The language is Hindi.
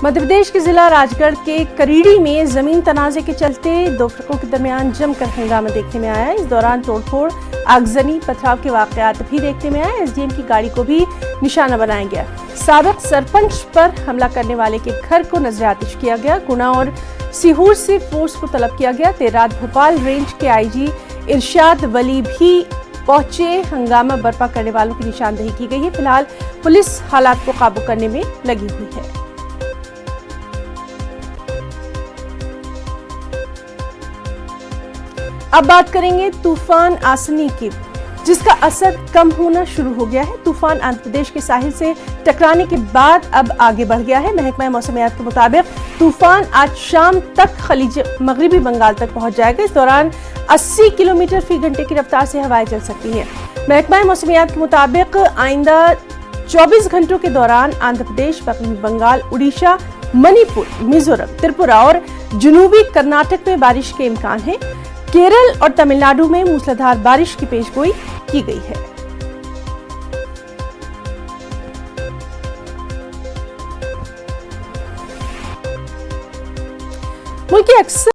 मध्य प्रदेश के जिला राजगढ़ के करीड़ी में जमीन तनाजे के चलते दो फ्रकों के दरमियान जमकर हंगामा देखने में आया। इस दौरान तोड़फोड़, आगजनी, पथराव के वाकयात भी देखने में आए। एसडीएम की गाड़ी को भी निशाना बनाया गया। साबिक सरपंच पर हमला करने वाले के घर को नजरआतिश किया गया। गुना और सीहोर से फोर्स को तलब किया गया। देर रात भोपाल रेंज के आईजी इरशाद वली भी पहुंचे। हंगामा बर्पा करने वालों की निशानदेही की गई है। फिलहाल पुलिस हालात को काबू करने में लगी हुई है। अब बात करेंगे तूफान आसनी की, जिसका असर कम होना शुरू हो गया है। तूफान आंध्र प्रदेश के साहिल से टकराने के बाद अब आगे बढ़ गया है। महकमा मौसमियात के मुताबिक तूफान आज शाम तक खलीज मगरिबी बंगाल तक पहुंच जाएगा। इस दौरान 80 किलोमीटर फी घंटे की रफ्तार से हवाएं चल सकती हैं। महकमा मौसमियात के मुताबिक आइंदा 24 घंटों के दौरान आंध्र प्रदेश, मगरिबी बंगाल, उड़ीसा, मणिपुर, मिजोरम, त्रिपुरा और जनूबी कर्नाटक में बारिश के इम्कान है। केरल और तमिलनाडु में मूसलाधार बारिश की पेशगोई की गई है। मुल्क के अक्सर